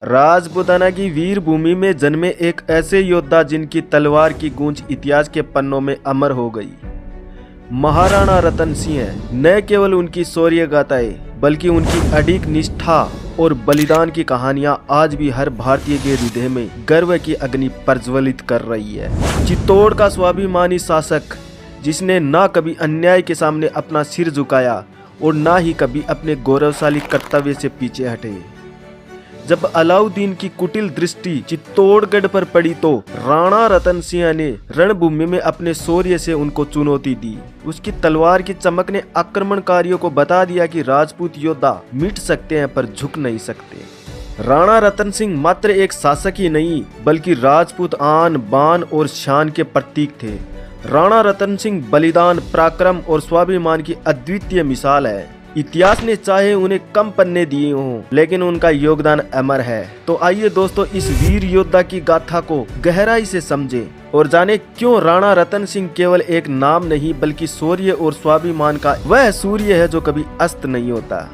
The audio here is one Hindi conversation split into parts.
राजपूताना की वीर भूमि में जन्मे एक ऐसे योद्धा जिनकी तलवार की गूंज इतिहास के पन्नों में अमर हो गई। महाराणा रतन सिंह न केवल उनकी शौर्य गाथाएं बल्कि उनकी अडिग निष्ठा और बलिदान की कहानियां आज भी हर भारतीय के हृदय में गर्व की अग्नि प्रज्वलित कर रही है। चित्तौड़ का स्वाभिमानी शासक जिसने ना कभी अन्याय के सामने अपना सिर झुकाया और ना ही कभी अपने गौरवशाली कर्तव्य से पीछे हटे। जब अलाउद्दीन की कुटिल दृष्टि चित्तौड़गढ़ पर पड़ी तो राणा रतन सिंह ने रणभूमि में अपने शौर्य से उनको चुनौती दी। उसकी तलवार की चमक ने आक्रमणकारियों को बता दिया कि राजपूत योद्धा मिट सकते हैं पर झुक नहीं सकते। राणा रतन सिंह मात्र एक शासक ही नहीं बल्कि राजपूत आन बान और शान के प्रतीक थे। राणा रतन सिंह बलिदान, पराक्रम और स्वाभिमान की अद्वितीय मिसाल है। इतिहास ने चाहे उन्हें कम पन्ने दिए हों लेकिन उनका योगदान अमर है। तो आइए दोस्तों इस वीर योद्धा की गाथा को गहराई से समझें और जाने क्यों राणा रतन सिंह केवल एक नाम नहीं बल्कि शौर्य और स्वाभिमान का वह सूर्य है जो कभी अस्त नहीं होता।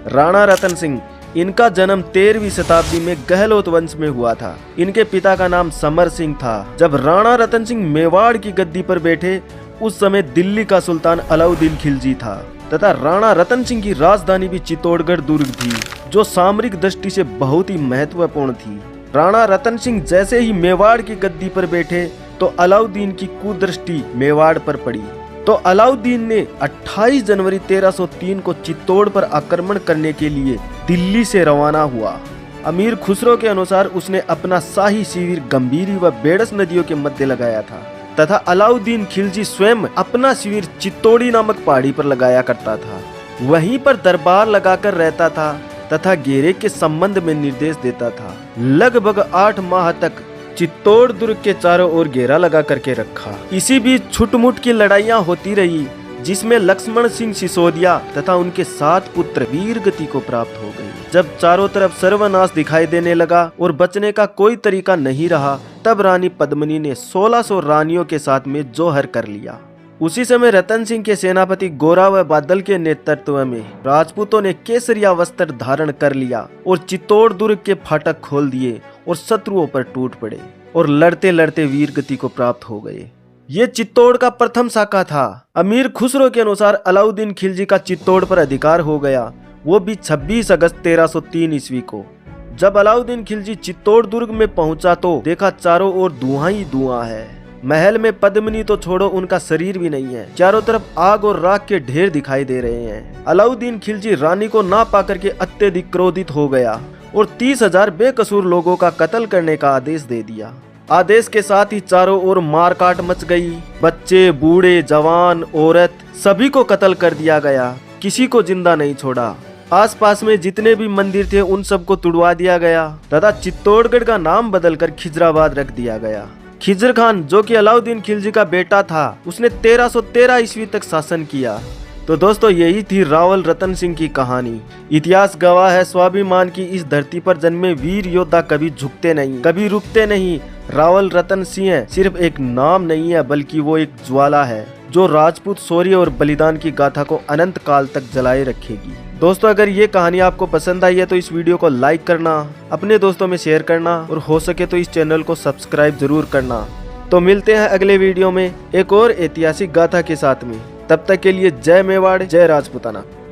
राणा रतन सिंह, इनका जन्म 13वीं शताब्दी में गहलोत वंश में हुआ था। इनके पिता का नाम समर सिंह था। जब राणा रतन सिंह मेवाड़ की गद्दी पर बैठे उस समय दिल्ली का सुल्तान अलाउद्दीन खिलजी था तथा राणा रतन सिंह की राजधानी भी चित्तौड़गढ़ दुर्ग थी जो सामरिक दृष्टि से बहुत ही महत्वपूर्ण थी। राणा रतन सिंह जैसे ही मेवाड़ की गद्दी पर बैठे तो अलाउद्दीन की कुदृष्टि मेवाड़ पर पड़ी। तो अलाउद्दीन ने 28 जनवरी 1303 को चित्तौड़ पर आक्रमण करने के लिए दिल्ली से रवाना हुआ। अमीर खुसरो के अनुसार उसने अपना शाही शिविर गंभीरी व बेड़स नदियों के मध्य लगाया था तथा अलाउद्दीन खिलजी स्वयं अपना शिविर चित्तौड़ी नामक पहाड़ी पर लगाया करता था। वहीं पर दरबार लगाकर रहता था तथा घेरे के संबंध में निर्देश देता था। लगभग 8 माह तक चित्तौड़ दुर्ग के चारों ओर घेरा लगा करके रखा। इसी बीच छुटमुट की लड़ाइयां होती रही जिसमें लक्ष्मण सिंह सिसोदिया तथा उनके 7 पुत्र वीर गति को प्राप्त हो गए। जब चारों तरफ सर्वनाश दिखाई देने लगा और बचने का कोई तरीका नहीं रहा तब रानी पद्मिनी ने 1600 रानियों के साथ में जोहर कर लिया। उसी समय रतन सिंह के सेनापति गोरा व बादल के नेतृत्व में राजपूतों ने केसरिया वस्त्र धारण कर लिया और चित्तौड़ दुर्ग के फाटक खोल दिए और शत्रुओं पर टूट पड़े और लड़ते लड़ते वीर गति को प्राप्त हो गए। ये चित्तौड़ का प्रथम शाखा था। अमीर खुसरो के अनुसार अलाउद्दीन खिलजी का चित्तौड़ पर अधिकार हो गया, वो भी 26 अगस्त 1303 ईस्वी को। जब अलाउद्दीन खिलजी चित्तौड़ दुर्ग में पहुंचा तो देखा चारों ओर धुआं ही धुआं है। महल में पद्मिनी तो छोड़ो उनका शरीर भी नहीं है। चारों तरफ आग और राख के ढेर दिखाई दे रहे हैं। अलाउद्दीन खिलजी रानी को ना पाकर के अत्यधिक क्रोधित हो गया और 30,000 बेकसूर लोगों का कत्ल करने का आदेश दे दिया। आदेश के साथ ही चारों ओर मारकाट मच गई। बच्चे, बूढ़े, जवान, औरत सभी को कत्ल कर दिया गया। किसी को जिंदा नहीं छोड़ा। आसपास में जितने भी मंदिर थे उन सबको तुड़वा दिया गया तथा चित्तौड़गढ़ का नाम बदलकर खिजराबाद रख दिया गया। खिजर खान जो कि अलाउद्दीन खिलजी का बेटा था उसने 1313 ईस्वी तक शासन किया। तो दोस्तों यही थी रावल रतन सिंह की कहानी। इतिहास गवाह है स्वाभिमान की इस धरती पर जन्मे वीर योद्धा कभी झुकते नहीं, कभी रुकते नहीं। रावल रतन सिंह सिर्फ एक नाम नहीं है बल्कि वो एक ज्वाला है जो राजपूत शौर्य और बलिदान की गाथा को अनंत काल तक जलाए रखेगी। दोस्तों अगर ये कहानी आपको पसंद आई है तो इस वीडियो को लाइक करना, अपने दोस्तों में शेयर करना और हो सके तो इस चैनल को सब्सक्राइब जरूर करना। तो मिलते हैं अगले वीडियो में एक और ऐतिहासिक गाथा के साथ में। तब तक के लिए जय मेवाड़, जय राजपूताना।